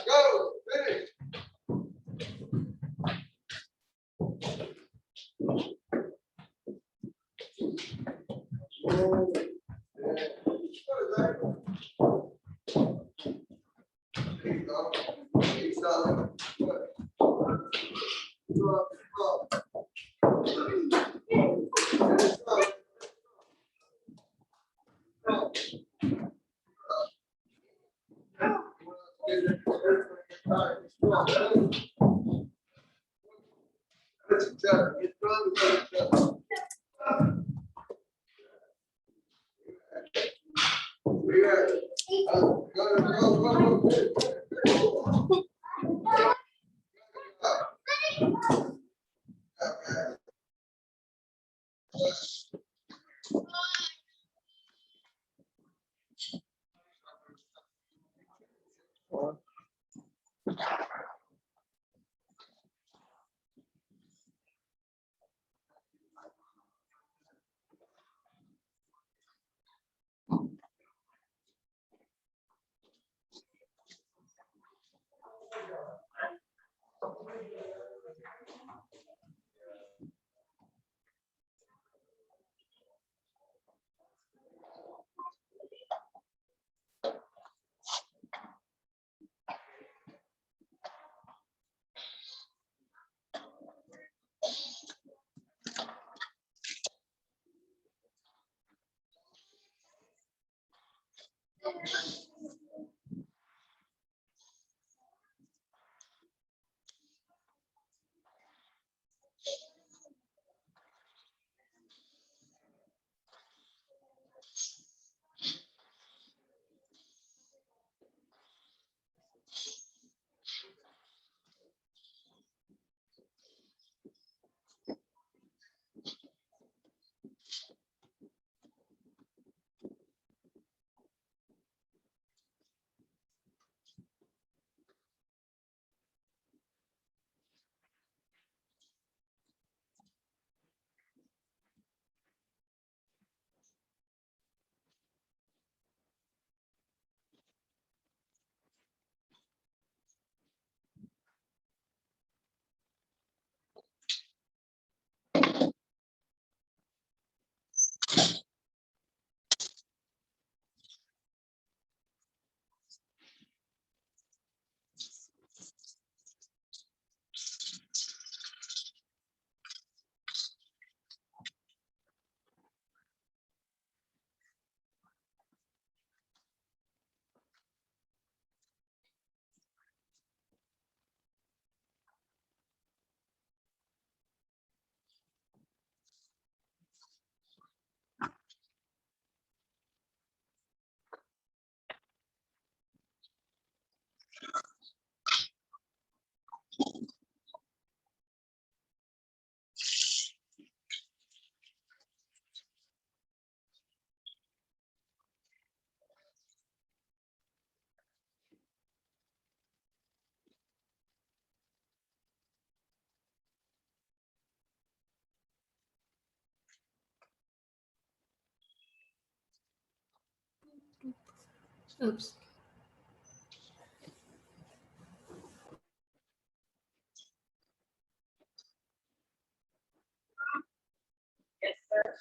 Go, finish. Oops. Yes, sir.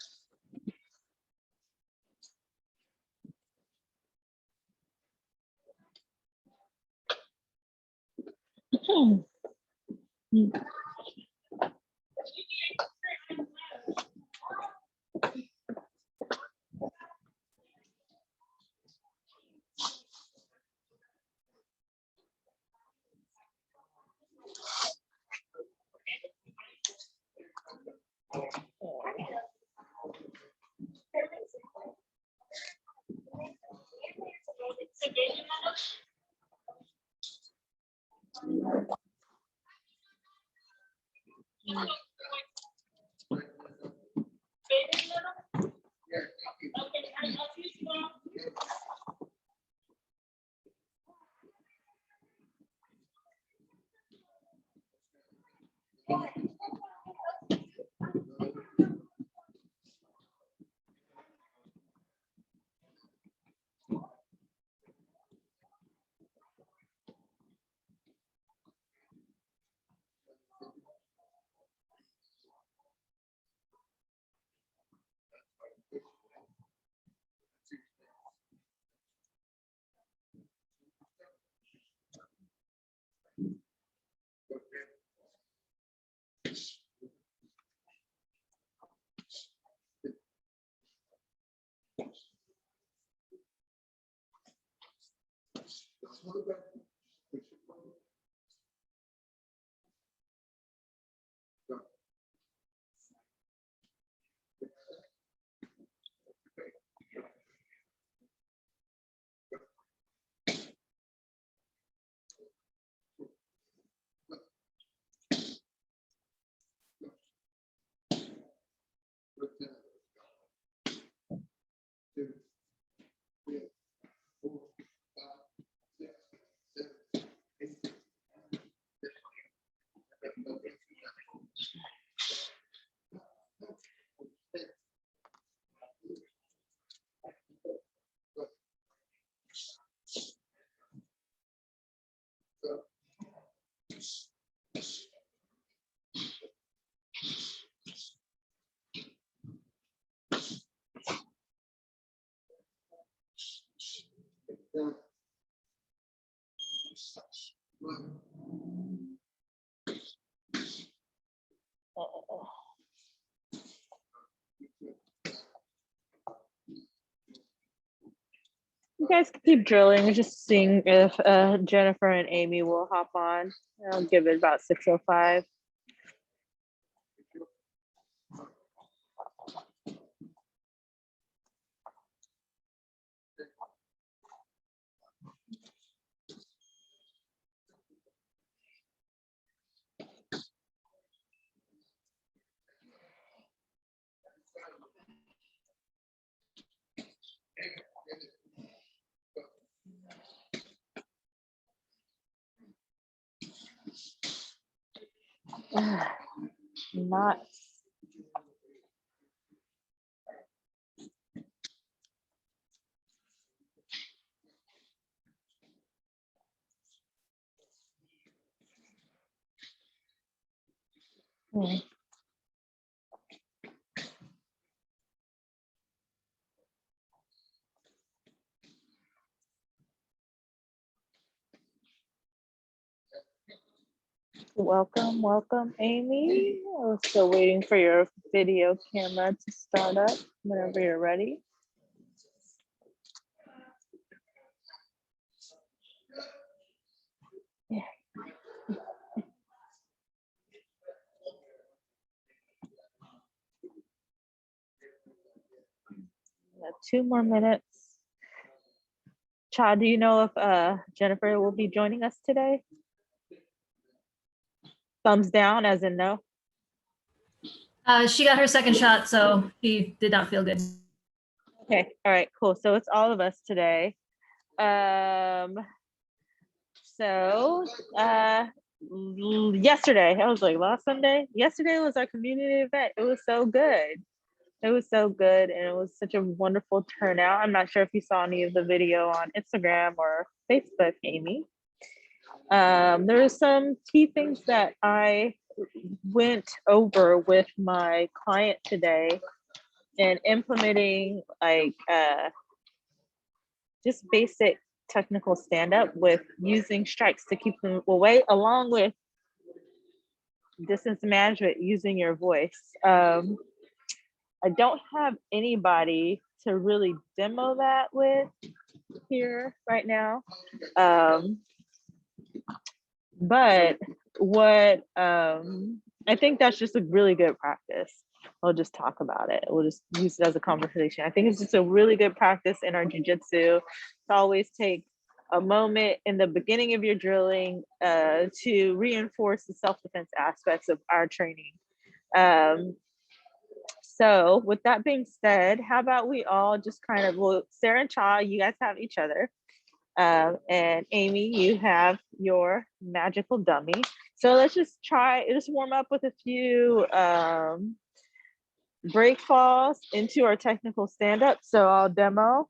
guys can keep drilling. We're just seeing if Jennifer and Amy will hop on. I'll give it about 6:05. Not. Welcome, Amy. We're still waiting for your video camera to start up whenever you're ready. Yeah. We have 2 more minutes. Chad, do you know if Jennifer will be joining us today? Thumbs down as in no. She got her second shot, so he did not feel good. Okay, all right, cool. So it's all of us today. Yesterday, I was like last Sunday. Yesterday was our community event. It was so good. It was so good, and it was such a wonderful turnout. I'm not sure if you saw any of the video on Instagram or Facebook, Amy. There were some key things that I went over with my client today and implementing like just basic technical stand-up with using strikes to keep them away, along with distance management using your voice. I don't have anybody to really demo that with here right now. But what I think that's just a really good practice. We'll just talk about it. We'll just use it as a conversation. I think it's just a really good practice in our jiu-jitsu to always take a moment in the beginning of your drilling to reinforce the self-defense aspects of our training. So with that being said, how about we all just kind of, well, Sarah and Cha, you guys have each other. And Amy, you have your magical dummy. So let's just warm up with a few break falls into our technical stand-up. So I'll demo.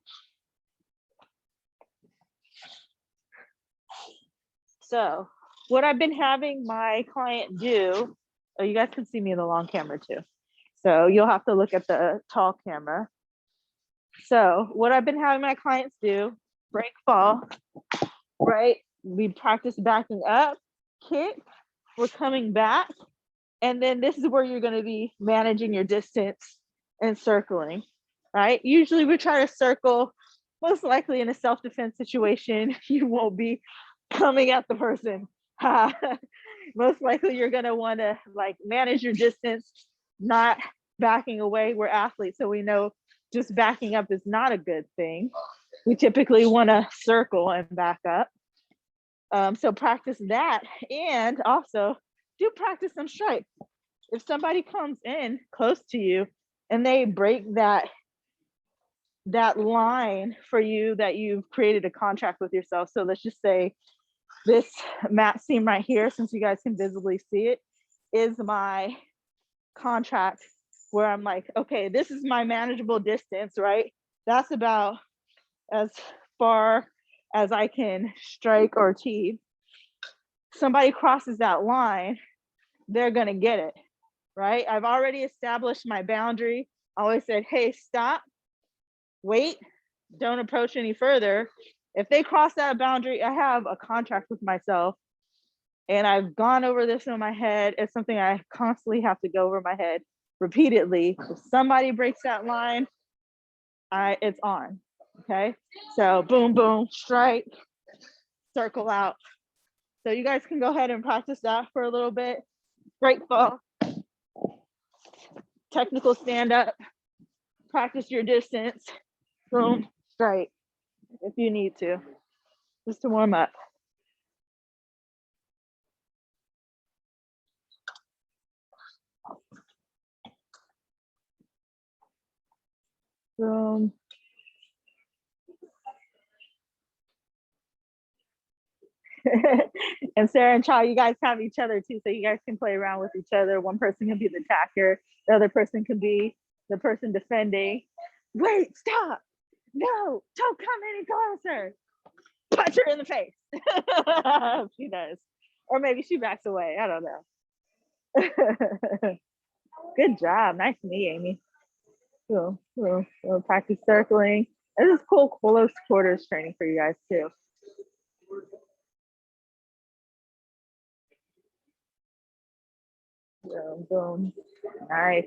So what I've been having my client do, oh, you guys can see me in the long camera too. So you'll have to look at the tall camera. So what I've been having my clients do, break fall, right? We practice backing up, kick, we're coming back. And then this is where you're gonna be managing your distance and circling, right? Usually we try to circle, most likely in a self-defense situation, you won't be coming at the person. Most likely you're gonna wanna like manage your distance, not backing away. We're athletes, so we know just backing up is not a good thing. We typically wanna circle and back up. So practice that, and also do practice some strikes. If somebody comes in close to you and they break that line for you that you've created a contract with yourself. So let's just say this mat seam right here, since you guys can visibly see it, is my contract where I'm like, okay, this is my manageable distance, right? That's about as far as I can strike or teeth. Somebody crosses that line, they're gonna get it, right? I've already established my boundary. I always said, hey, stop, wait, don't approach any further. If they cross that boundary, I have a contract with myself, and I've gone over this in my head. It's something I constantly have to go over my head repeatedly. If somebody breaks that line, it's on. Okay, so boom, boom, strike, circle out. So you guys can go ahead and practice that for a little bit. Break fall, technical stand up, practice your distance, boom, strike if you need to, just to warm up. Boom. And Sarah and Cha, you guys have each other too, so you guys can play around with each other. One person can be the attacker, the other person can be the person defending. Wait, stop. No, don't come any closer. Punch her in the face. She does. Or maybe she backs away. I don't know. Good job. Nice knee, Amy. Cool. We'll practice circling. This is cool close quarters training for you guys too. Boom, boom. Nice.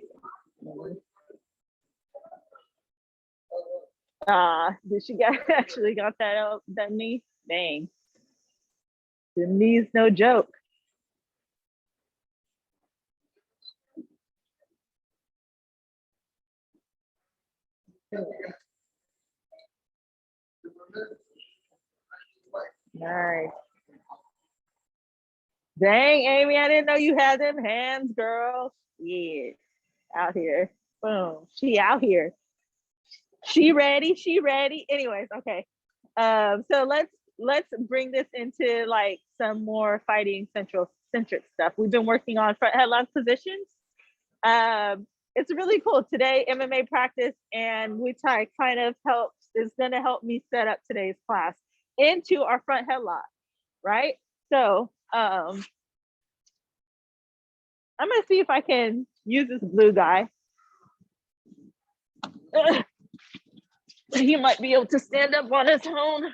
Did she get actually got that out, that knee? Dang. The knee's no joke. Nice. Dang, Amy, I didn't know you had them hands, girl. Yeah, out here. Boom. She out here. She ready. She ready. Anyways, okay. So let's bring this into like some more fighting centric stuff. We've been working on front headlock positions. It's really cool. Today, MMA practice and Muay Thai kind of is gonna help me set up today's class into our front headlock, right? So I'm gonna see if I can use this blue guy. He might be able to stand up on his own.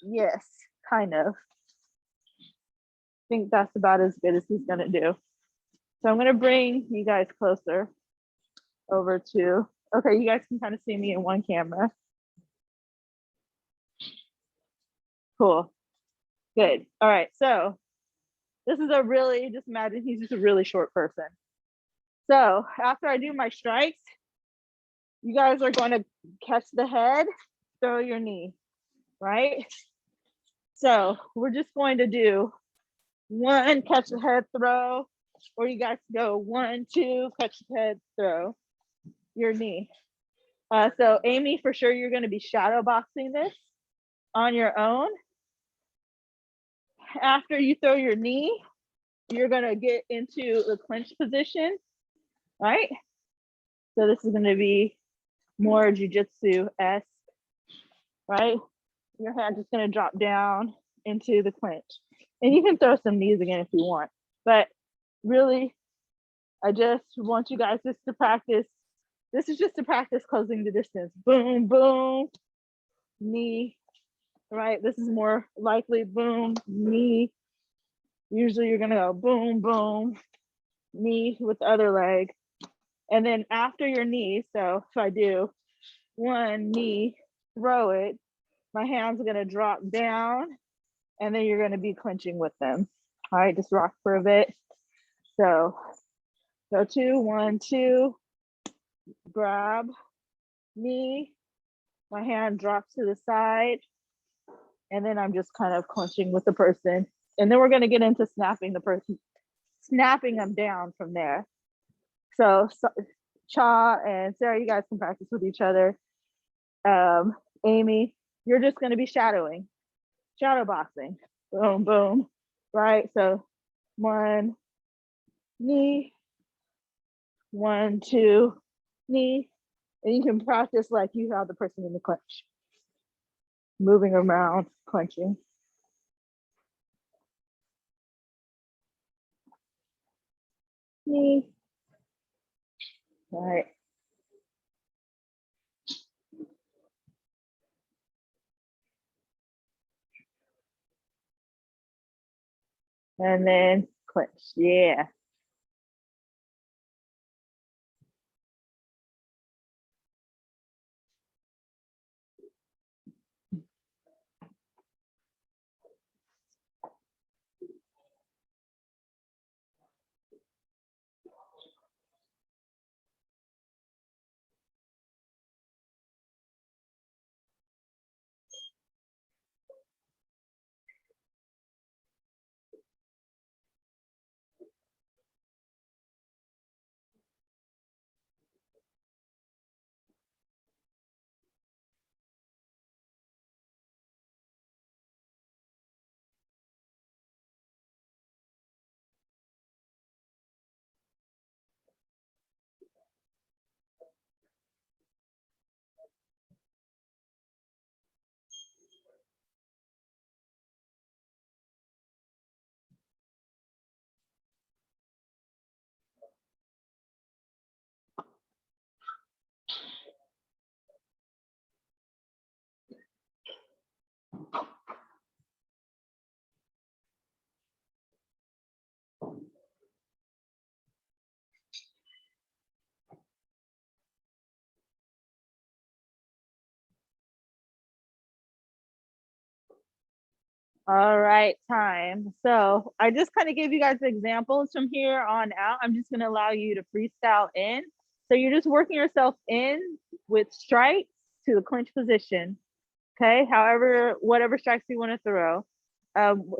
Yes, kind of. I think that's about as good as he's gonna do. So I'm gonna bring you guys closer over to, okay, you guys can kind of see me in one camera. Cool, good. All right, so this is just imagine he's just a really short person. So after I do my strikes, you guys are going to catch the head, throw your knee, right? So we're just going to do one, catch the head, throw, or you guys go 1, 2, catch the head, throw your knee. So Amy, for sure, you're going to be shadow boxing this on your own. After you throw your knee, you're going to get into the clinch position, right? So this is going to be more jiu-jitsu-esque, right? Your hand's just going to drop down into the clinch. And you can throw some knees again if you want. But really, I just want you guys just to practice. This is just to practice closing the distance. Boom, boom, knee, right? This is more likely boom, knee. Usually you're going to go boom, boom, knee with the other leg. And then after your knee, so if I do one knee, throw it, my hands are going to drop down, and then you're going to be clinching with them. All right, just rock for a bit. So go 2, 1, 2, grab, knee, my hand drops to the side, and then I'm just kind of clinching with the person. And then we're going to get into snapping the person, snapping them down from there. So Cha and Sarah, you guys can practice with each other. Amy, you're just going to be shadow boxing. Boom, boom, right? So 1, knee, 1, 2, knee, and you can practice like you have the person in the clinch, moving around, clenching. Knee, all right. And then clinch, yeah. All right, time. So I just kind of gave you guys examples from here on out. I'm just going to allow you to freestyle in. So you're just working yourself in with strikes to the clinch position. Okay, however, whatever strikes you want to throw.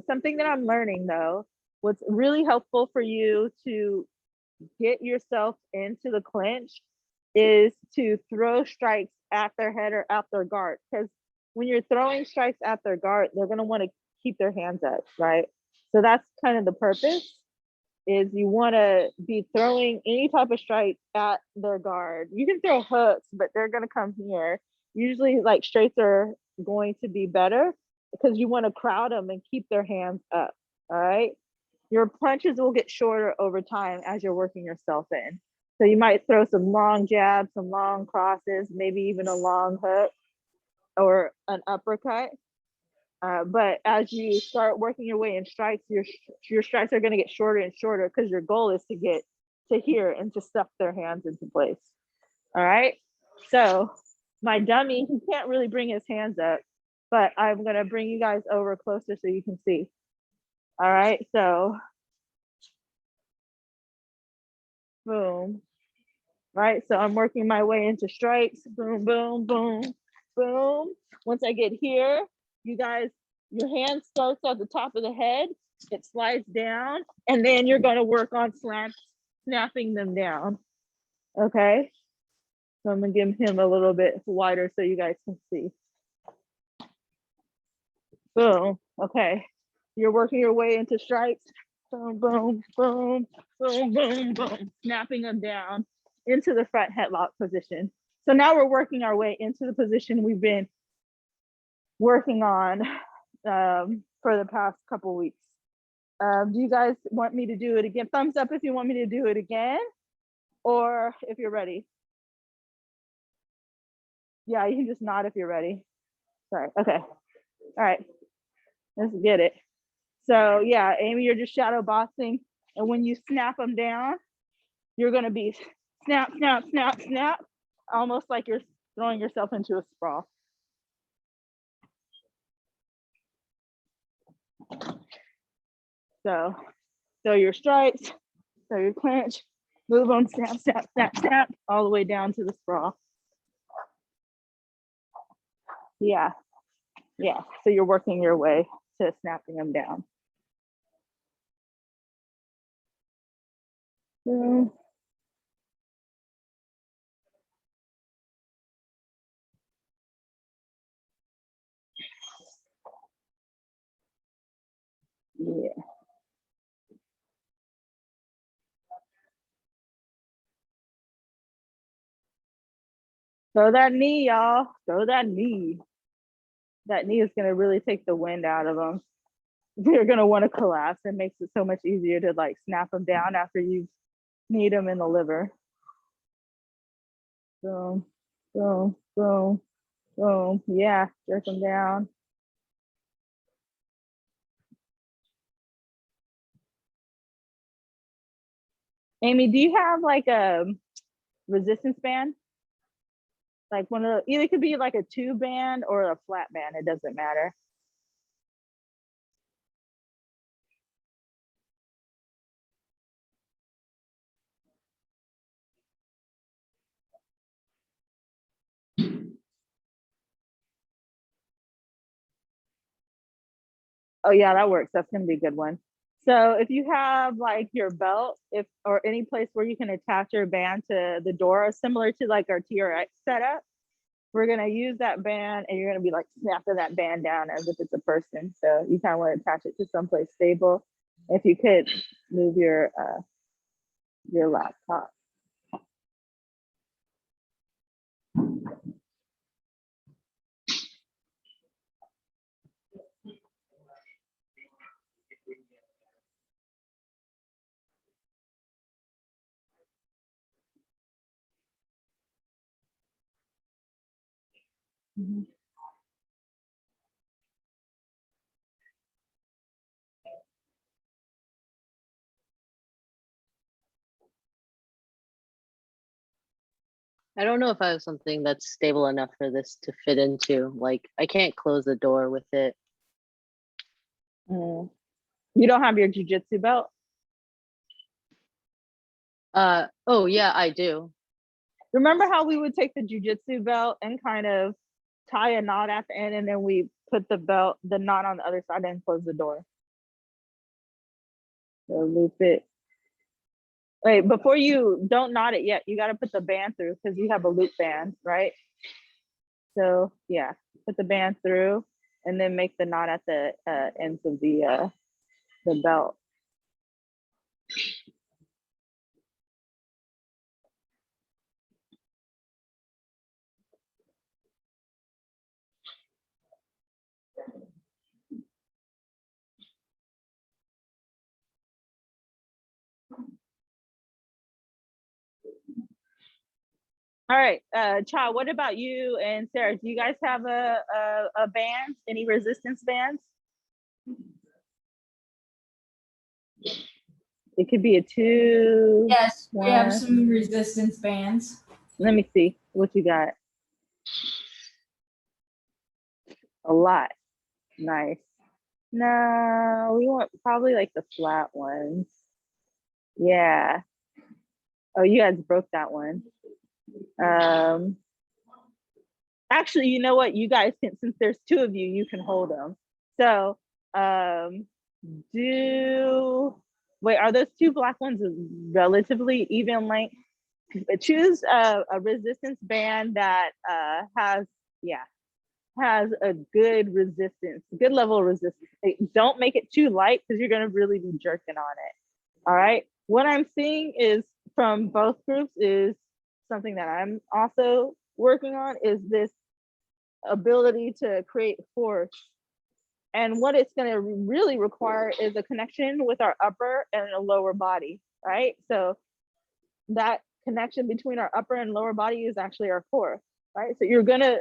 Something that I'm learning though, what's really helpful for you to get yourself into the clinch is to throw strikes at their head or at their guard. Because when you're throwing strikes at their guard, they're going to want to keep their hands up, right? So that's kind of the purpose, is you want to be throwing any type of strike at their guard. You can throw hooks, but they're going to come here. Usually like straights are going to be better because you want to crowd them and keep their hands up, all right? Your punches will get shorter over time as you're working yourself in. So you might throw some long jabs, some long crosses, maybe even a long hook or an uppercut. But as you start working your way in strikes, your strikes are going to get shorter and shorter because your goal is to get to here and to stuff their hands into place. All right. So my dummy, he can't really bring his hands up, but I'm going to bring you guys over closer so you can see. All right. So boom. Right. So I'm working my way into strikes. Boom, boom, boom, boom. Once I get here, you guys, your hand starts at the top of the head, it slides down, and then you're going to work on snapping them down. Okay. So I'm going to give him a little bit wider so you guys can see. Boom. Okay. You're working your way into strikes. Boom, boom, boom, boom, boom, boom. Snapping them down into the front headlock position. So now we're working our way into the position we've been working on for the past couple weeks. Do you guys want me to do it again? Thumbs up if you want me to do it again, or if you're ready. Yeah, you can just nod if you're ready. Sorry. Okay. All right. Let's get it. So yeah, Amy, you're just shadow boxing. And when you snap them down, you're going to be snap, snap, snap, snap, almost like you're throwing yourself into a sprawl. So your strikes, so your clinch, move them, snap, snap, snap, snap, all the way down to the sprawl. Yeah. Yeah. So you're working your way to snapping them down. Yeah. Throw that knee, y'all. Throw that knee. That knee is going to really take the wind out of them. They're going to want to collapse. It makes it so much easier to like snap them down after you knee them in the liver. Boom, boom, boom, boom. Yeah, jerk them down. Amy, do you have like a resistance band? Like one of the, either it could be like a tube band or a flat band. It doesn't matter. Oh yeah, that works. That's gonna be a good one. So if you have like your belt, or any place where you can attach your band to the door, similar to like our TRX setup, we're gonna use that band and you're gonna be like snapping that band down as if it's a person. So you kind of want to attach it to someplace stable. If you could move your laptop. Mm-hmm. I don't know if I have something that's stable enough for this to fit into. Like, I can't close the door with it. Mm. You don't have your jiu-jitsu belt? Oh yeah, I do. Remember how we would take the jiu-jitsu belt and kind of tie a knot at the end, and then we put the knot on the other side and close the door? So loop it. Wait, before you don't knot it yet, you got to put the band through because you have a loop band, right? So yeah, put the band through and then make the knot at the ends of the belt. All right, Cha, what about you and Sarah? Do you guys have a band? Any resistance bands? It could be a 2. Yes, we have 1. some resistance bands. Let me see what you got. A lot. Nice. No, we want probably like the flat ones. Yeah. Oh, you guys broke that one. Actually, you know what? You guys can, since there's 2 of you, you can hold them. So, wait, are those 2 black ones relatively even length? Choose a resistance band that has a good resistance, good level of resistance. Don't make it too light because you're gonna really be jerking on it. All right. What I'm seeing is from both groups is something that I'm also working on is this ability to create force. And what it's going to really require is a connection with our upper and a lower body, right? So that connection between our upper and lower body is actually our core, right? So you're going to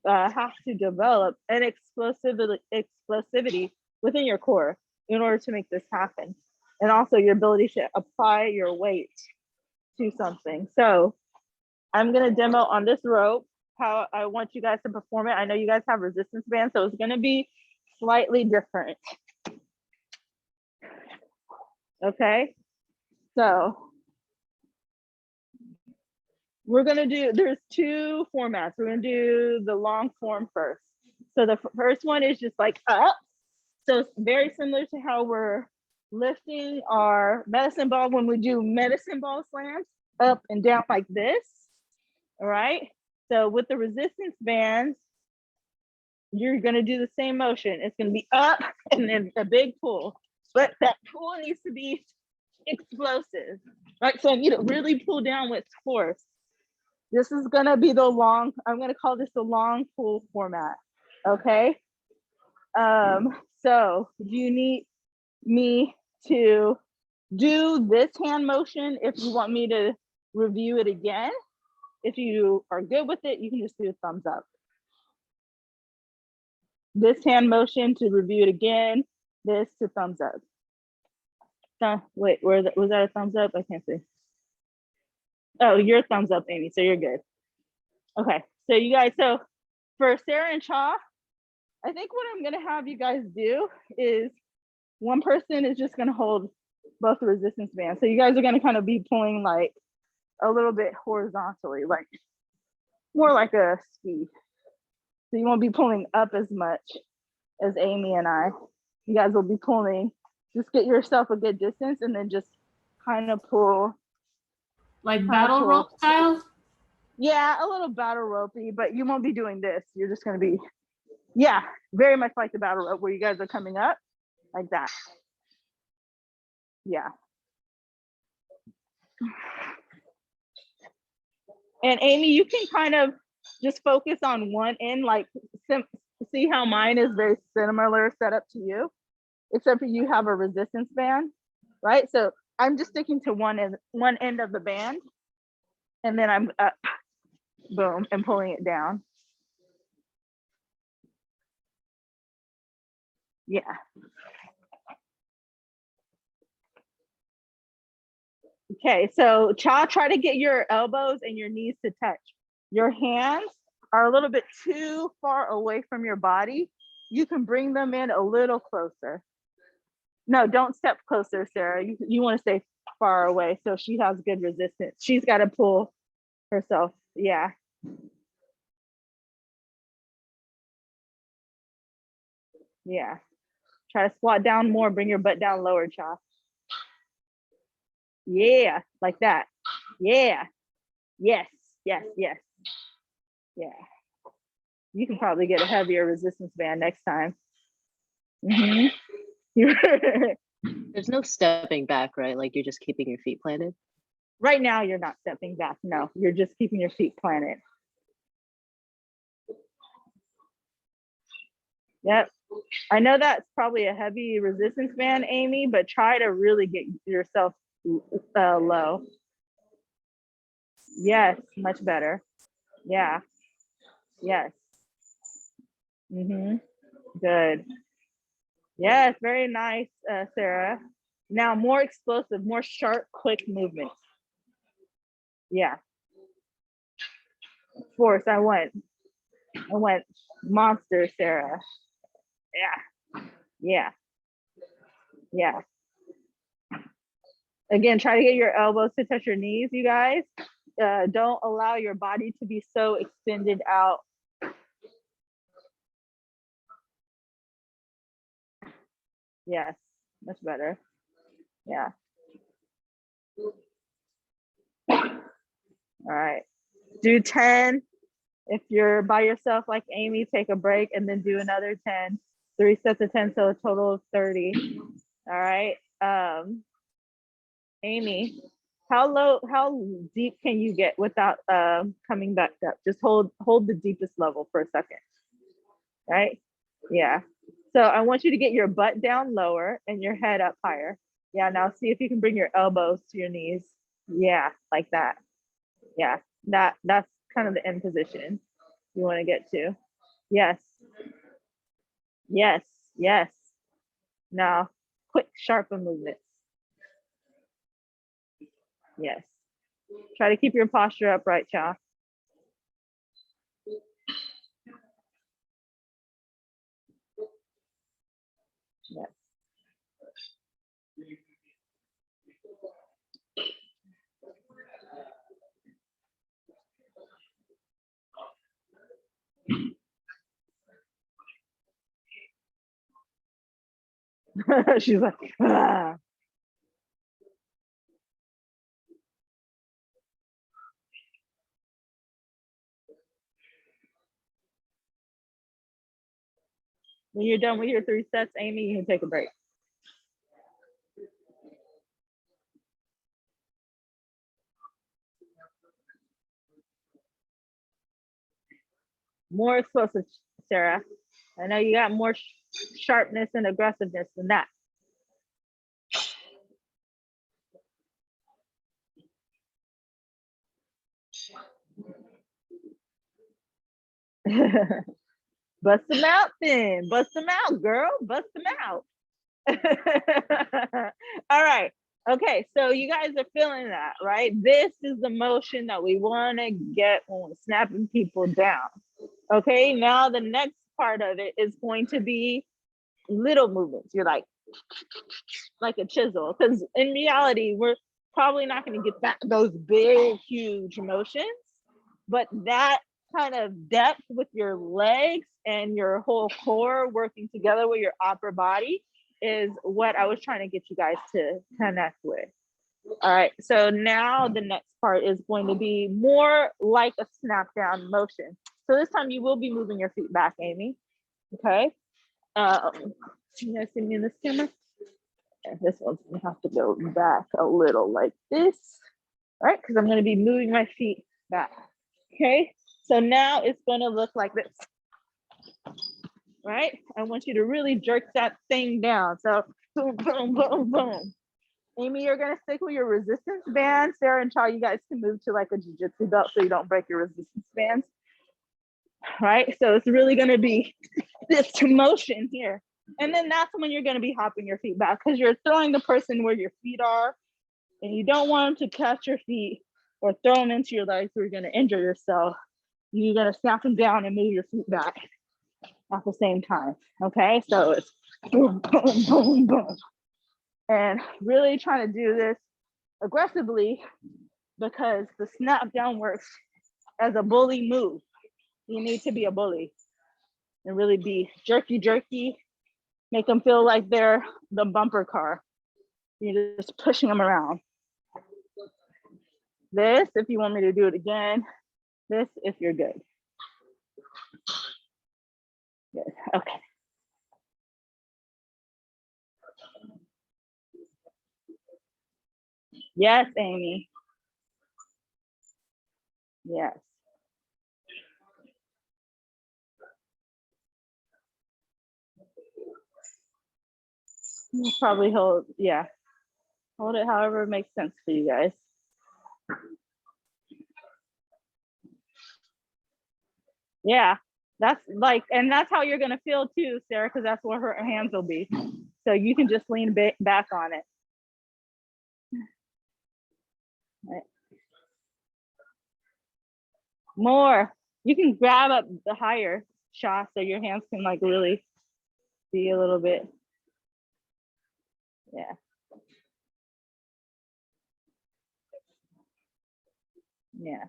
have to develop an explosivity within your core in order to make this happen. And also your ability to apply your weight to something. So I'm going to demo on this rope how I want you guys to perform it. I know you guys have resistance bands, so it's going to be slightly different. Okay, so we're going to do, there's 2 formats. We're going to do the long form first. So the first one is just like up. So it's very similar to how we're lifting our medicine ball when we do medicine ball slams, up and down like this. All right. So with the resistance bands, you're going to do the same motion. It's going to be up and then a big pull, but that pull needs to be explosive, right? So I need to really pull down with force. This is going to be the long, I'm going to call this the long pull format. Okay. So you need me to do this hand motion if you want me to review it again. If you are good with it, you can just do a thumbs up. This hand motion to review it again, this to thumbs up. Wait, was that a thumbs up? I can't see. Oh, your thumbs up, Amy, so you're good. Okay, so you guys, so for Sarah and Cha, I think what I'm gonna have you guys do is one person is just gonna hold both resistance bands. So you guys are gonna kind of be pulling like a little bit horizontally, like more like a ski. So you won't be pulling up as much as Amy and I. You guys will be pulling, just get yourself a good distance and then just kind of pull. Like battle rope style? Yeah, a little battle ropey, but you won't be doing this. You're just gonna be, yeah, very much like the battle rope where you guys are coming up like that. Yeah. And Amy, you can kind of just focus on one end, like see how mine is very similar setup to you, except for you have a resistance band, right? So I'm just sticking to one end of the band, and then I'm up, boom, and pulling it down. Yeah. Okay, so Cha, try to get your elbows and your knees to touch. Your hands are a little bit too far away from your body. you can bring them in a little closer. No, don't step closer, Sarah. You want to stay far away so she has good resistance. She's got to pull herself. Yeah. Yeah. Try to squat down more. Bring your butt down lower, Cha. Yeah, like that. Yeah. Yes, yes, yes. Yeah. You can probably get a heavier resistance band next time. Mm-hmm. There's no stepping back, right? Like you're just keeping your feet planted. Right now, you're not stepping back. No, you're just keeping your feet planted. Yep. I know that's probably a heavy resistance band, Amy, but try to really get yourself low. Yes, much better. Yeah. Yes. Mm-hmm. Good. Yes, very nice, Sarah. Now more explosive, more sharp, quick movements. Yeah. Force, I went monster, Sarah. Yeah. Yeah. Yeah. Again, try to get your elbows to touch your knees, you guys. Don't allow your body to be so extended out. Yes, much better. Yeah. All right. Do 10. If you're by yourself like Amy, take a break and then do another 10. 3 sets of 10, so a total of 30. All right. Amy, how deep can you get without coming back up? Just hold the deepest level for a second. Right? Yeah. So I want you to get your butt down lower and your head up higher. Yeah, now see if you can bring your elbows to your knees. Yeah, like that. Yeah, that's kind of the end position you want to get to. Yes. Yes. Yes. Now, quick, sharper movements. Yes. Try to keep your posture upright, Cha. Yes. She's like, ah. When you're done with your 3 sets, Amy, you can take a break. More explosive, Sarah. I know you got more sharpness and aggressiveness than that. Bust them out then. Bust them out, girl. Bust them out. All right. Okay, so you guys are feeling that, right? This is the motion that we want to get when we're snapping people down. Okay, now the next part of it is going to be little movements. You're like a chisel, because in reality, we're probably not going to get those big, huge motions, but that kind of depth with your legs and your whole core working together with your upper body is what I was trying to get you guys to connect with. All right, so now the next part is going to be more like a snap down motion. So this time you will be moving your feet back, Amy. Okay. You guys see me in this camera? And this one's gonna have to go back a little like this. All right, because I'm gonna be moving my feet back. Okay, so now it's gonna look like this. Right? I want you to really jerk that thing down. So boom, boom, boom, boom. Amy, you're gonna stick with your resistance band. Sarah and Cha, you guys can move to like a jiu-jitsu belt so you don't break your resistance bands. Right? So it's really gonna be this motion here. And then that's when you're gonna be hopping your feet back because you're throwing the person where your feet are and you don't want them to catch your feet or throw them into your legs where you're gonna injure yourself. You're gonna snap them down and move your feet back. at the same time. Okay, so it's boom, boom, boom, boom. And really trying to do this aggressively because the snap down works as a bully move. You need to be a bully and really be jerky, jerky, make them feel like they're the bumper car. You're just pushing them around. This, if you want me to do it again, this, if you're good. Good, okay. Yes, Amy. Yes. You probably hold, yeah. Hold it however it makes sense for you guys. Yeah, that's like, and that's how you're gonna feel too, Sarah, because that's where her hands will be. So you can just lean back on it. Right. More. You can grab up the higher shot so your hands can like really be a little bit. Yeah. Yeah.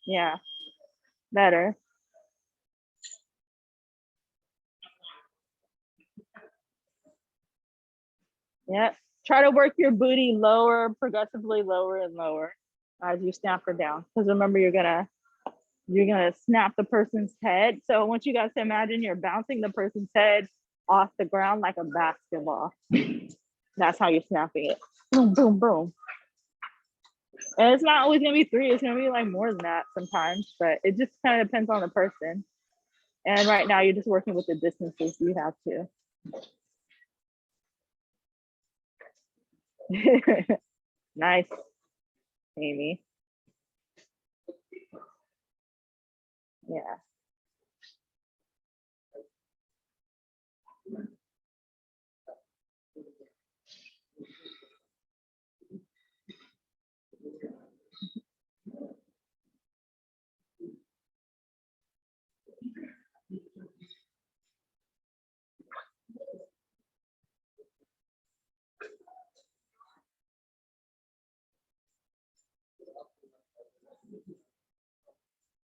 Yeah. Better. Yeah. Try to work your booty lower, progressively lower and lower as you snap her down. Because remember, you're gonna snap the person's head. So I want you guys to imagine you're bouncing the person's head off the ground like a basketball. That's how you're snapping it. Boom, boom, boom. And it's not always gonna be 3, it's gonna be like more than that sometimes, but it just kind of depends on the person. And right now you're just working with the distances you have to. Nice, Amy. Yeah.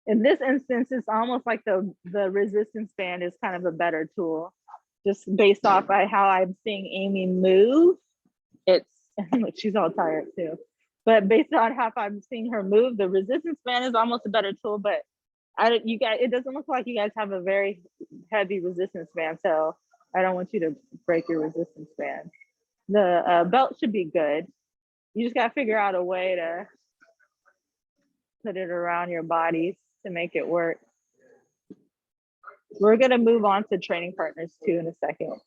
In this instance, it's almost like the resistance band is kind of a better tool, just based off by how I'm seeing Amy move. It's she's all tired too, but based on how I'm seeing her move, the resistance band is almost a better tool. But you guys, it doesn't look like you guys have a very heavy resistance band, so I don't want you to break your resistance band. The belt should be good. You just got to figure out a way to put it around your bodies to make it work. We're going to move on to training partners too in a second.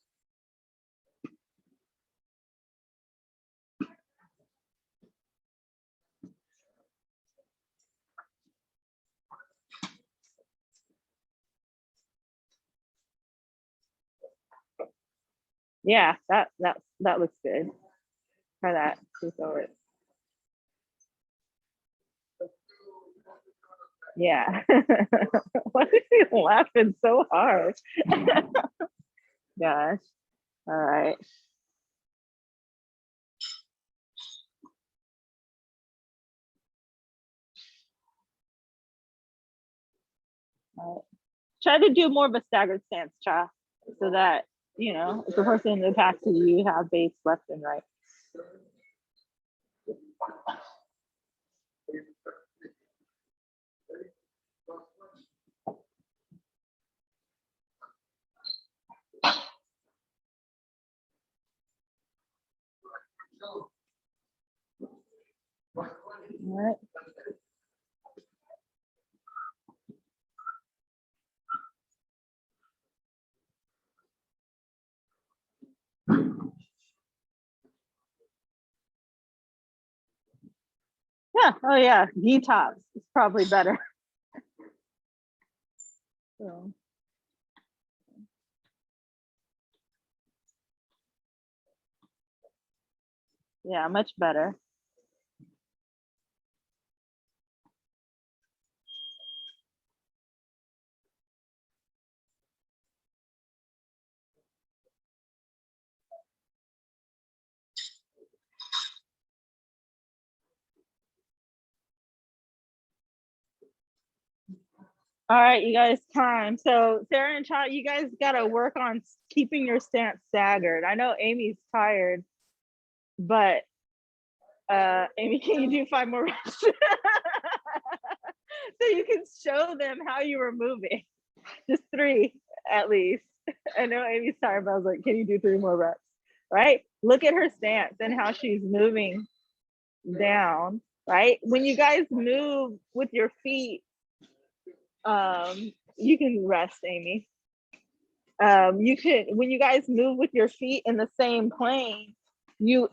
Yeah, that looks good. Try that. Go forward. Yeah. Why are you laughing so hard? Gosh. All right. All right. Try to do more of a staggered stance, Cha, so that, you know, if the person attacks you, you have base left and right. All right. Yeah. Oh yeah. Gi tops is probably better. So. Yeah, much better. All right, you guys, time. So Sarah and Chad, you guys gotta work on keeping your stance staggered. I know Amy's tired, but Amy, can you do 5 more reps? So you can show them how you were moving. Just 3 at least. I know Amy's tired, but I was like, can you do 3 more reps? Right? Look at her stance and how she's moving down, right? When you guys move with your feet, you can rest, Amy. You can, when you guys move with your feet in the same plane, you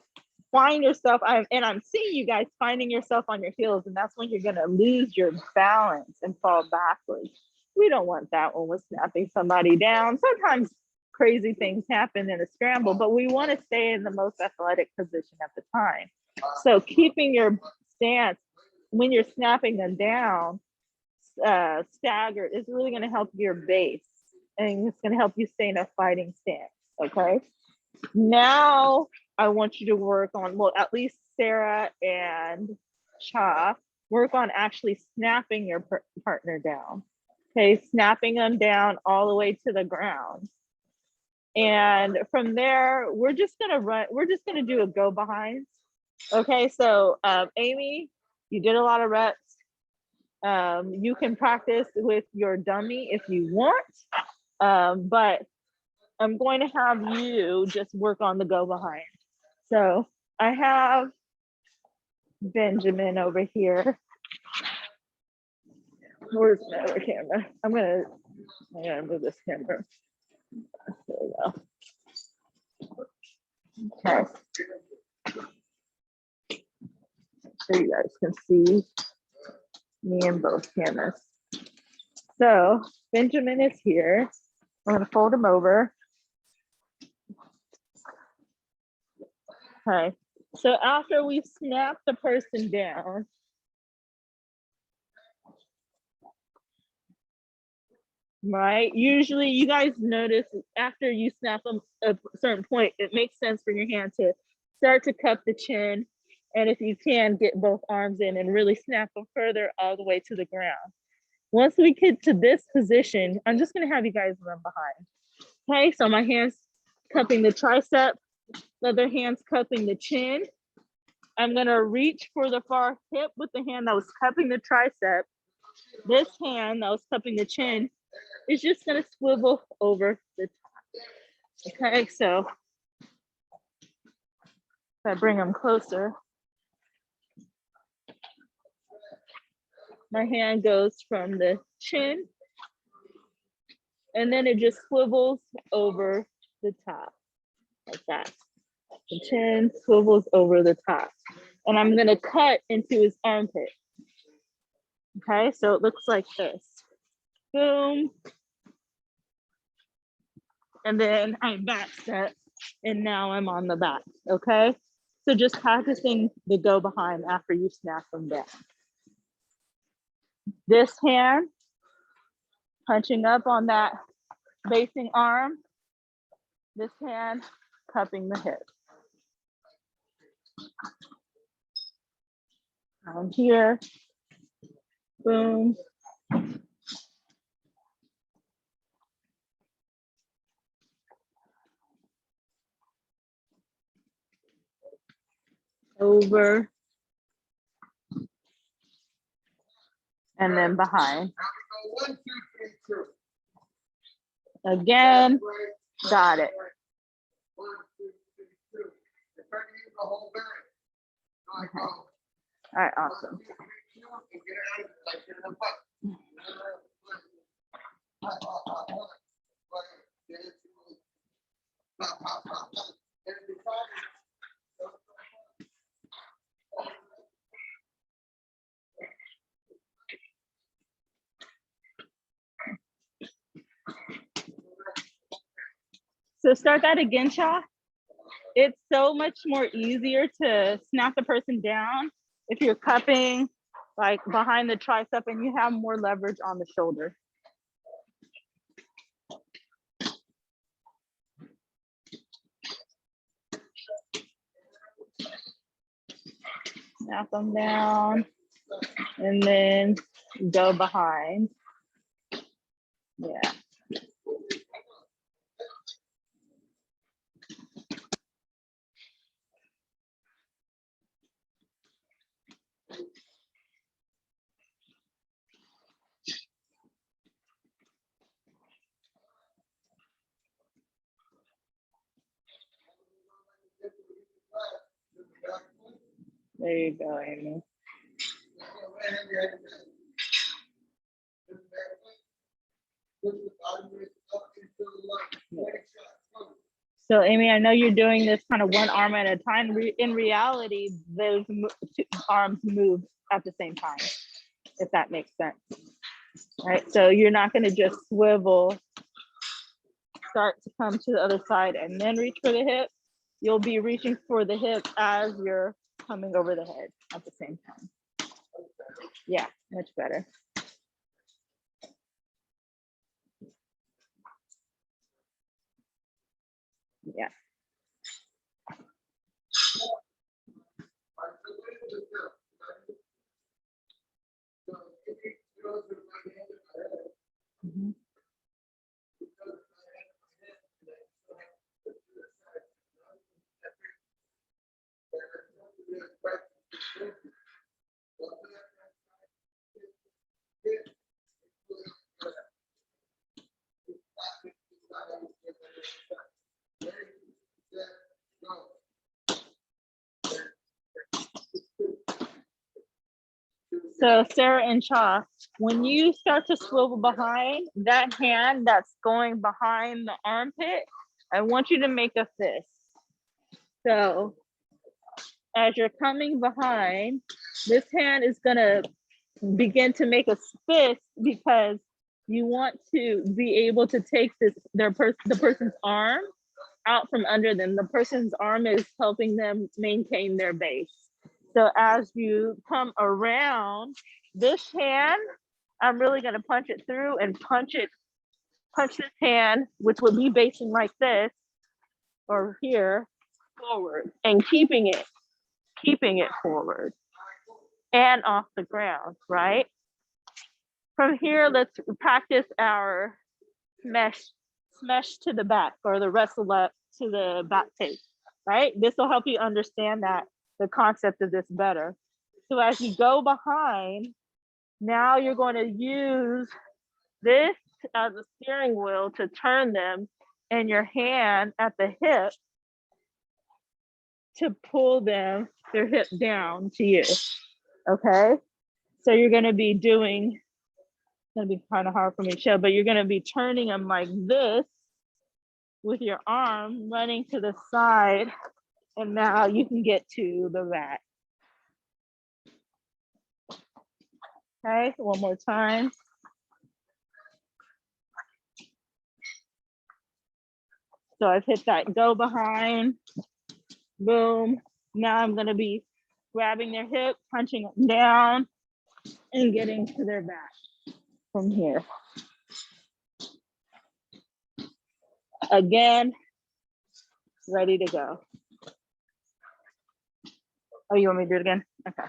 find yourself, and I'm seeing you guys finding yourself on your heels, and that's when you're gonna lose your balance and fall backwards. We don't want that when we're snapping somebody down. Sometimes crazy things happen in a scramble, but we want to stay in the most athletic position at the time. So keeping your stance when you're snapping them down staggered is really going to help your base, and it's going to help you stay in a fighting stance. Okay, now I want you to work on, well, at least Sarah and Cha, work on actually snapping your partner down. Okay, snapping them down all the way to the ground. And from there, we're just gonna do a go behind. Okay, so Amy, you did a lot of reps. You can practice with your dummy if you want, but I'm going to have you just work on the go behind. So I have Benjamin over here. Where's my other camera? I'm gonna move this camera. There we go. Okay. So you guys can see me in both cameras. So Benjamin is here. I'm gonna fold him over. Okay. So after we snap the person down, right? Usually you guys notice after you snap them at a certain point, it makes sense for your hand to start to cup the chin. And if you can, get both arms in and really snap them further all the way to the ground. Once we get to this position, I'm just gonna have you guys run behind. Okay, so my hands cupping the tricep, the other hand's cupping the chin. I'm gonna reach for the far hip with the hand that was cupping the tricep. This hand that was cupping the chin is just gonna swivel over the top. Okay, so if I bring them closer, my hand goes from the chin and then it just swivels over the top like that. The chin swivels over the top. And I'm gonna cut into his armpit. Okay, so it looks like this. Boom. And then I back step and now I'm on the back, okay? So just practicing the go behind after you snap them down. This hand, punching up on that basing arm. This hand, cupping the hip. Down here, boom. Over. And then behind. 1, 2, 3, 2. Again, got it. 1, 2, 3, 2. If I can use the whole bag. Okay. All right, awesome. So start that again, Cha. It's so much more easier to snap the person down if you're cupping like behind the tricep and you have more leverage on the shoulder. Snap them down and then go behind. Yeah. There you go, Amy. So, Amy, I know you're doing this kind of one arm at a time. In reality, those two arms move at the same time, if that makes sense. Right? So you're not going to just swivel, start to come to the other side and then reach for the hip. You'll be reaching for the hip as you're coming over the head at the same time. Yeah, much better. Yeah. Mhm. So Sarah and Cha, when you start to swivel behind, that hand that's going behind the armpit, I want you to make a fist. So as you're coming behind, this hand is gonna begin to make a fist because you want to be able to take the person's arm out from under them. The person's arm is helping them maintain their base. So as you come around this hand, I'm really going to punch it through and punch this hand, which would be basing like this or here, forward and keeping it forward and off the ground, right? From here, let's practice our smash to the back, or the wrestle up to the back take, right? This will help you understand the concept of this better. So as you go behind, now you're going to use this as a steering wheel to turn them, and your hand at the hip to pull their hip down to you, okay? So you're gonna be doing, it's gonna be kind of hard for me to show, but you're gonna be turning them like this with your arm running to the side, and now you can get to the mat. Okay, one more time. So I've hit that go behind, boom. Now I'm gonna be grabbing their hip, punching them down, and getting to their back from here. Again, ready to go. Oh, you want me to do it again? Okay.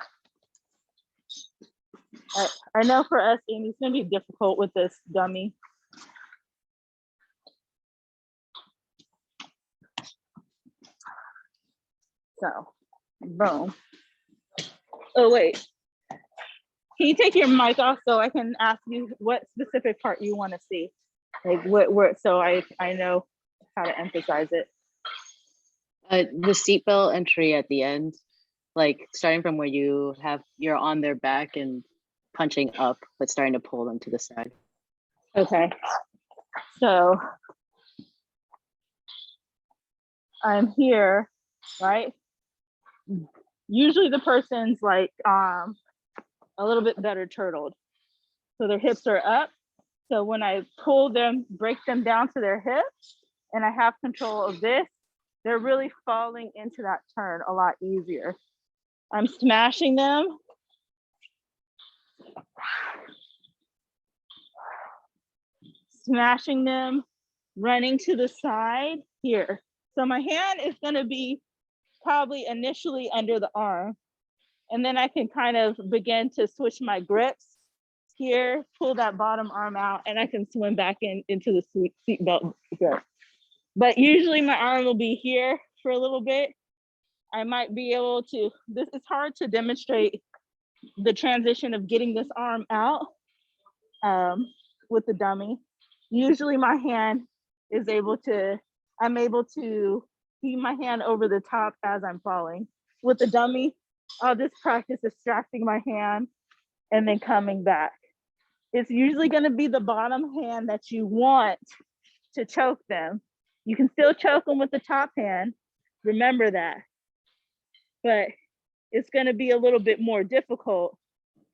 I know for us, Amy, it's gonna be difficult with this dummy. So, boom. Oh, wait. Can you take your mic off so I can ask you what specific part you want to see? Like where, so I know how to emphasize it. The seatbelt entry at the end, like starting from where you're on their back and punching up, but starting to pull them to the side. Okay. So I'm here, right? Usually the person's like a little bit better turtled. So their hips are up. So when I pull them, break them down to their hips, and I have control of this, they're really falling into that turn a lot easier. I'm smashing them. Smashing them, running to the side here. So my hand is gonna be probably initially under the arm, and then I can kind of begin to switch my grips here, pull that bottom arm out, and I can swim back into the seatbelt grip. But usually my arm will be here for a little bit. I might be able to, this is hard to demonstrate the transition of getting this arm out with the dummy. Usually my hand is able to, I'm able to keep my hand over the top as I'm falling. With the dummy, I'll just practice extracting my hand and then coming back. It's usually going to be the bottom hand that you want to choke them. You can still choke them with the top hand, remember that. But it's going to be a little bit more difficult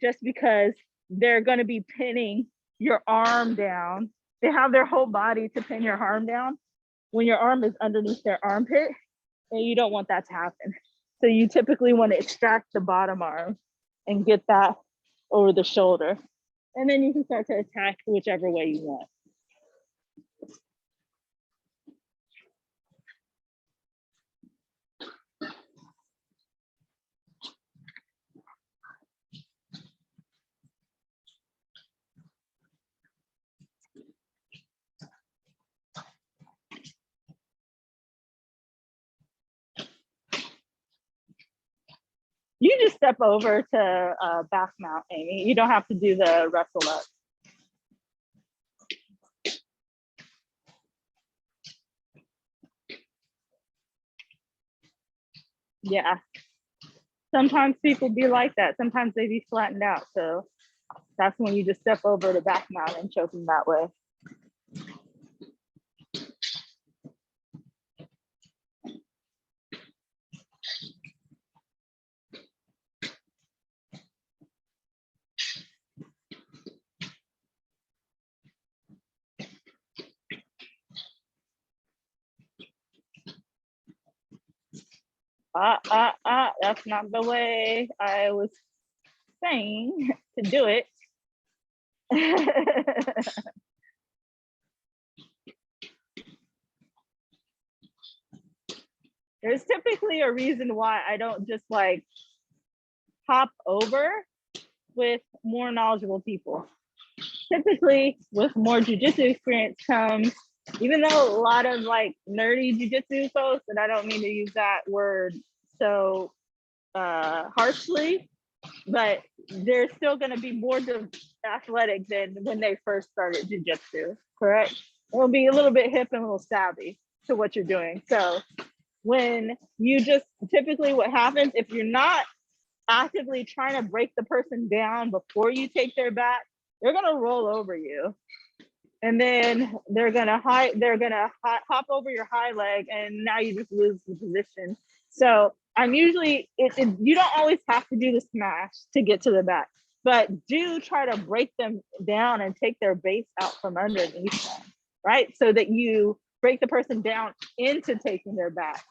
just because they're going to be pinning your arm down. They have their whole body to pin your arm down when your arm is underneath their armpit, and you don't want that to happen. So you typically want to extract the bottom arm and get that over the shoulder. And then you can start to attack whichever way you want. You just step over to back mount, Amy. You don't have to do the wrestle up. Yeah. Sometimes people be like that. Sometimes they be flattened out. So that's when you just step over to back mount and choke them that way. That's not the way I was saying to do it. There's typically a reason why I don't just like hop over with more knowledgeable people. Typically with more jiu-jitsu experience comes, even though a lot of like nerdy jiu-jitsu folks, and I don't mean to use that word so harshly, but they're still going to be more athletic than when they first started jiu-jitsu, correct? It'll be a little bit hip and a little savvy to what you're doing. So when you just, typically what happens, if you're not actively trying to break the person down before you take their back, they're going to roll over you. And then they're gonna hop over your high leg, and now you just lose the position. So I'm usually, you don't always have to do the smash to get to the back, but do try to break them down and take their base out from underneath them, right? So that you break the person down into taking their back,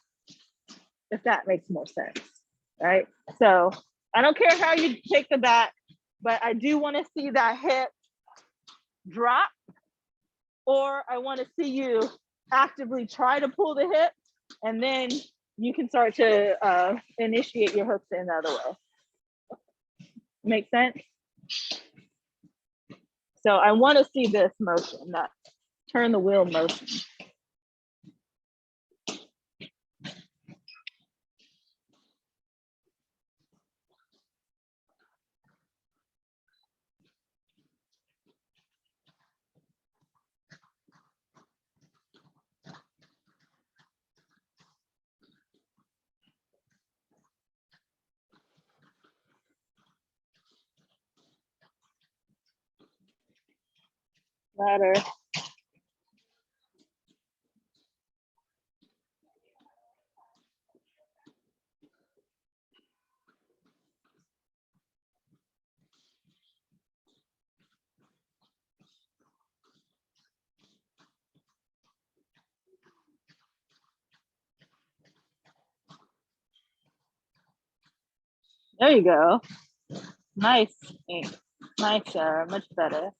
if that makes more sense, right? So I don't care how you take the back, but I do want to see that hip drop, or I want to see you actively try to pull the hip, and then you can start to initiate your hooks in the other way. Make sense? So I want to see this motion, that turn the wheel motion. Ladder. There you go. Nice. Nice, Sarah. Much better.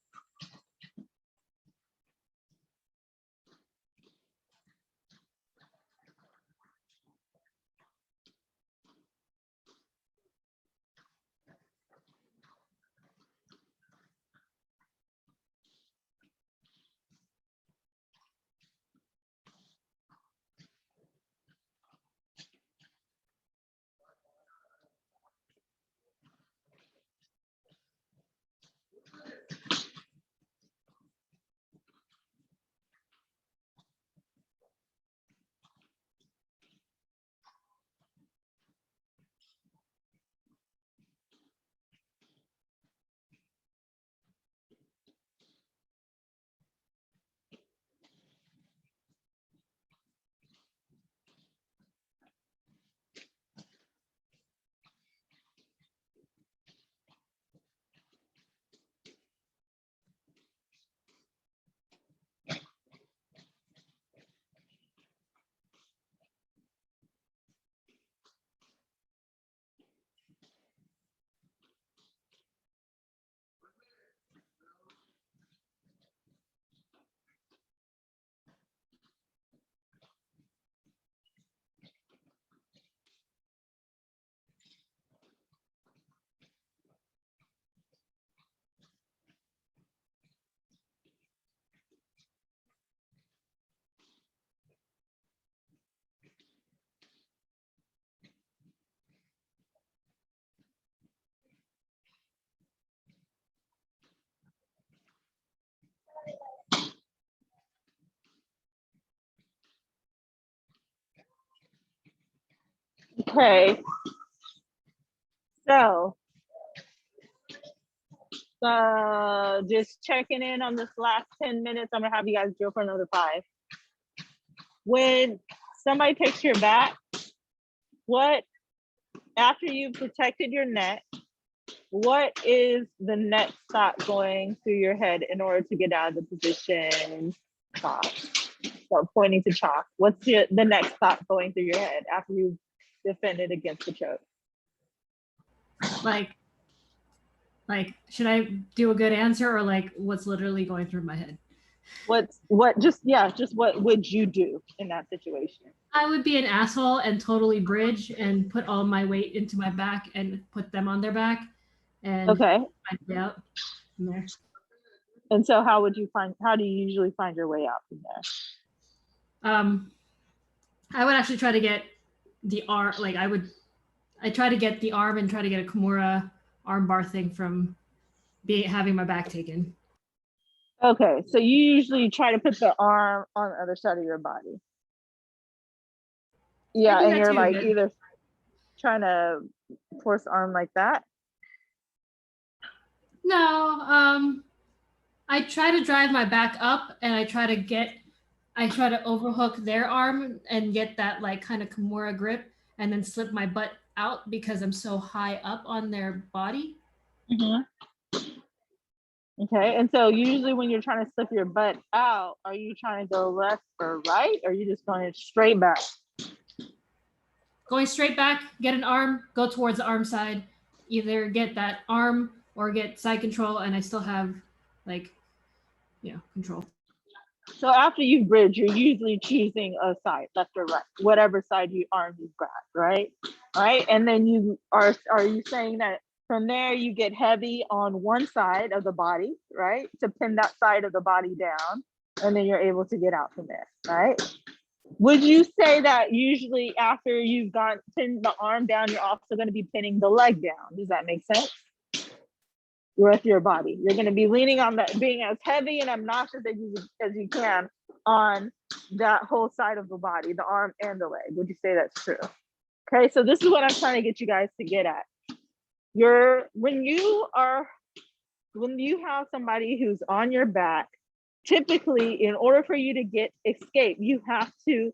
Okay. So, just checking in on this last 10 minutes. I'm gonna have you guys drill for another 5. When somebody takes your back, after you've protected your neck, what is the next thought going through your head in order to get out of the position? Chalk. So pointing to chalk. What's the next thought going through your head after you've defended against the choke? Like, should I do a good answer or like what's literally going through my head? What would you do in that situation? I would be an asshole and totally bridge and put all my weight into my back and put them on their back and Okay. find a way out from there. And so how do you usually find your way out from there? I would actually try to get the arm, like I try to get the arm and try to get a Kimura arm bar thing from having my back taken. Okay, so you usually try to put the arm on the other side of your body. Yeah, I do and that you're too, like but- either trying to force arm like that. No, I try to drive my back up and I try to overhook their arm and get that like kind of Kimura grip and then slip my butt out because I'm so high up on their body. Mm-hmm. Okay, and so usually when you're trying to slip your butt out, are you trying to go left or right, or are you just going straight back? Going straight back, get an arm, go towards the arm side, either get that arm or get side control, and I still have like, control. So after you bridge, you're usually choosing a side, left or right, whatever side you arm you grab, right? Right, and then are you saying that from there you get heavy on one side of the body, right, to pin that side of the body down, and then you're able to get out from there, right? Would you say that usually after you've pinned the arm down, you're also going to be pinning the leg down? Does that make sense? With your body, you're going to be leaning on that, being as heavy and obnoxious as you can on that whole side of the body, the arm and the leg. Would you say that's true? Okay, so this is what I'm trying to get you guys to get at. When you have somebody who's on your back, typically in order for you to escape, you have to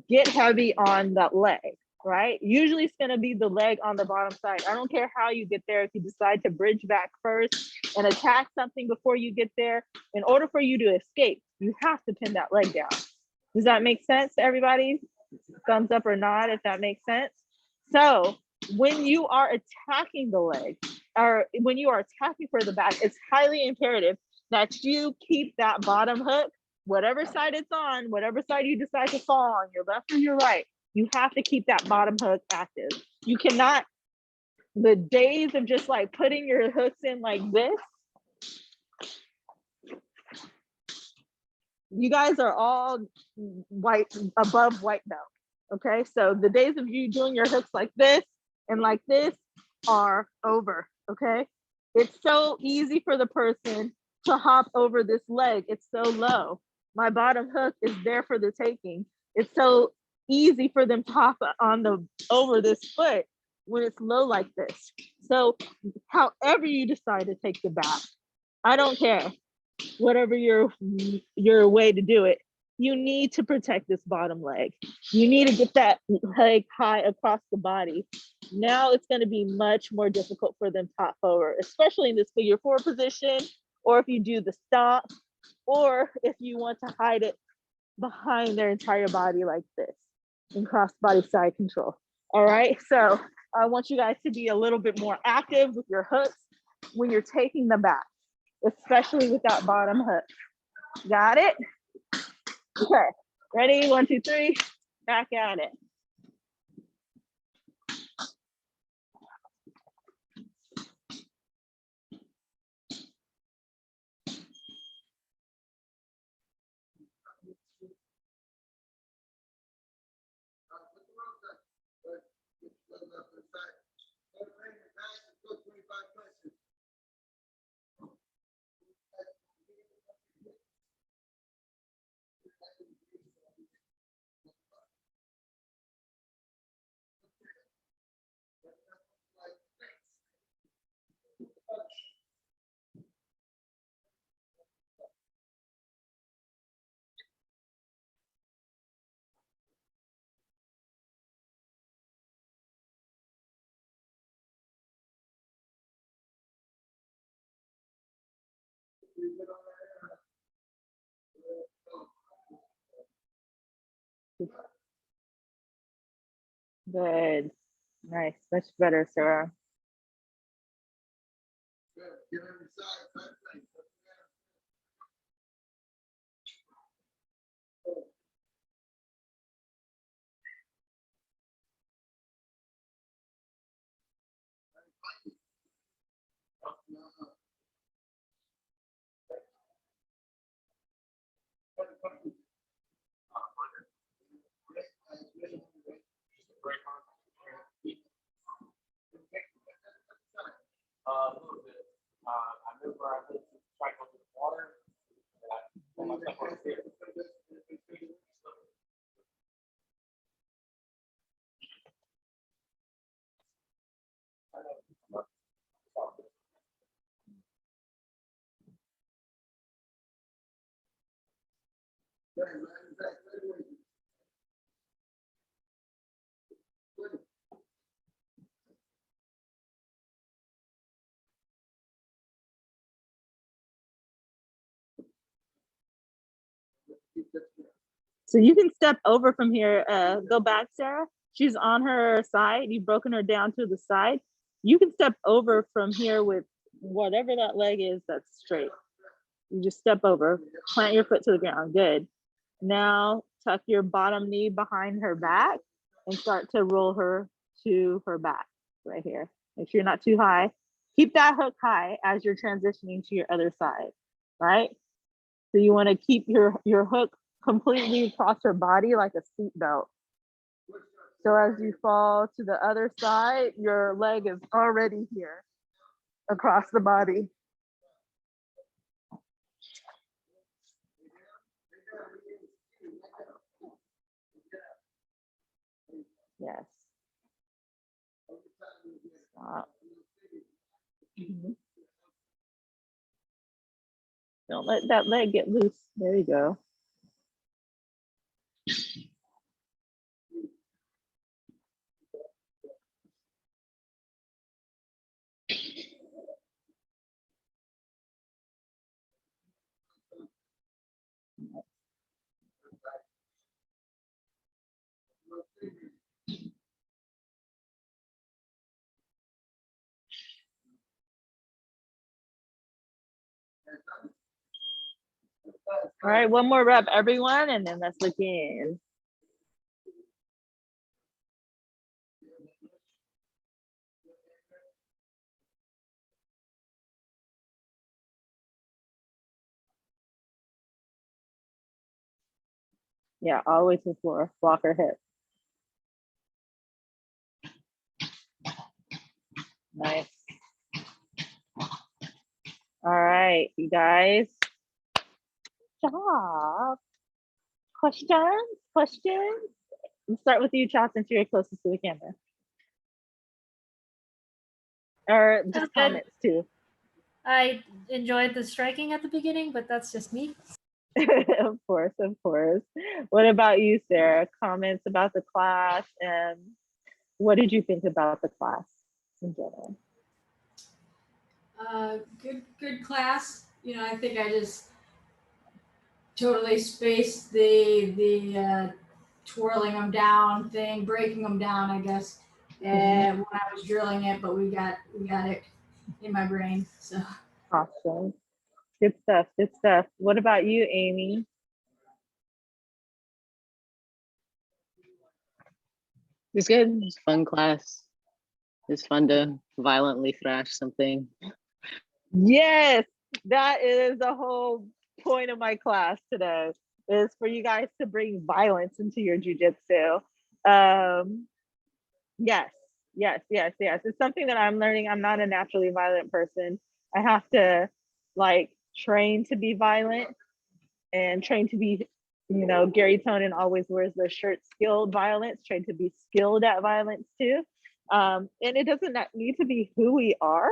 get heavy on that leg, right? Usually it's going to be the leg on the bottom side. I don't care how you get there. If you decide to bridge back first and attack something before you get there, in order for you to escape, you have to pin that leg down. Does that make sense to everybody? Thumbs up or not, if that makes sense. So when you are attacking the leg, or when you are attacking for the back, it's highly imperative that you keep that bottom hook, whatever side it's on, whatever side you decide to fall on, your left or your right, you have to keep that bottom hook active. You cannot, the days of just like putting your hooks in like this, you guys are all above white belt. Okay, so the days of you doing your hooks like this and like this are over. Okay, it's so easy for the person to hop over this leg. It's so low. My bottom hook is there for the taking. It's so easy for them to hop over this foot when it's low like this. So however you decide to take the back, I don't care, whatever your way to do it, you need to protect this bottom leg. You need to get that leg high across the body. Now it's going to be much more difficult for them to hop over, especially in this figure 4 position, or if you do the stomp, or if you want to hide it behind their entire body like this in cross body side control. All right, so I want you guys to be a little bit more active with your hooks when you're taking them back, especially with that bottom hook. Got it? Okay, ready? 1, 2, 3, back at it. Good. Nice. Much better, Sarah. Get on your side, side, side. A little bit. I remember I went to cycle to the water. And I pulled myself on the stairs. So you can step over from here. Go back, Sarah. She's on her side. You've broken her down to the side. You can step over from here with whatever that leg is that's straight. You just step over, plant your foot to the ground. Good. Now tuck your bottom knee behind her back and start to roll her to her back right here. Make sure you're not too high. Keep that hook high as you're transitioning to your other side, right? So you want to keep your hook completely across her body like a seat belt. So as you fall to the other side, your leg is already here across the body. Yes. Stop. Mhm. Don't let that leg get loose. There you go. All right, one more rep, everyone, and then let's look in. Yeah, always the floor, block her hip. Nice. All right, you guys. Good job. Questions? Questions? Let's start with you, Chad, since you're closest to the camera. Or just Okay. comments too. I enjoyed the striking at the beginning, but that's just me. Of course, of course. What about you, Sarah? Comments about the class, and what did you think about the class in general? Good class. You know, I think I just totally spaced the twirling them down thing, breaking them down, I guess. And when I was drilling it, but we got it in my brain. So Awesome. Good stuff. Good stuff. What about you, Amy? It was good. It was a fun class. It's fun to violently thrash something. Yes, that is the whole point of my class today, is for you guys to bring violence into your jiu-jitsu. Yes. It's something that I'm learning. I'm not a naturally violent person. I have to like train to be violent and train to be, Gary Tonin always wears the shirt skilled violence, train to be skilled at violence too. And it doesn't need to be who we are,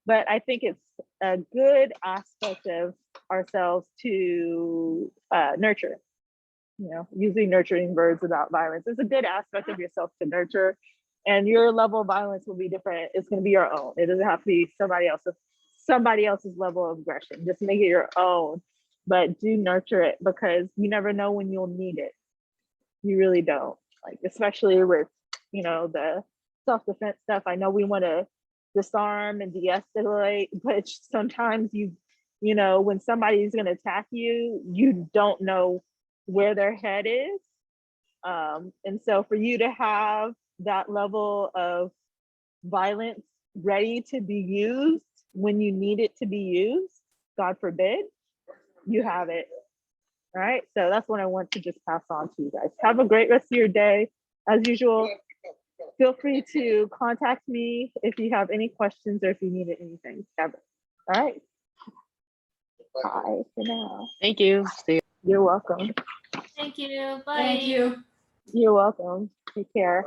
but I think it's a good aspect of ourselves to nurture. Using nurturing words about violence is a good aspect of yourself to nurture, and your level of violence will be different. It's going to be your own. It doesn't have to be somebody else's somebody else's level of aggression. Just make it your own, but do nurture it, because you never know when you'll need it. You really don't. Like, especially with, the self-defense stuff. I know we want to disarm and de-escalate, but sometimes when somebody's going to attack you, you don't know where their head is. And so for you to have that level of violence ready to be used when you need it to be used, God forbid, you have it. All right. So that's what I want to just pass on to you guys. Have a great rest of your day. As usual, feel free to contact me if you have any questions or if you need anything ever. All right. Bye for now. Thank you. See you. You're welcome. Thank you. Bye. Thank you. You're welcome. Take care.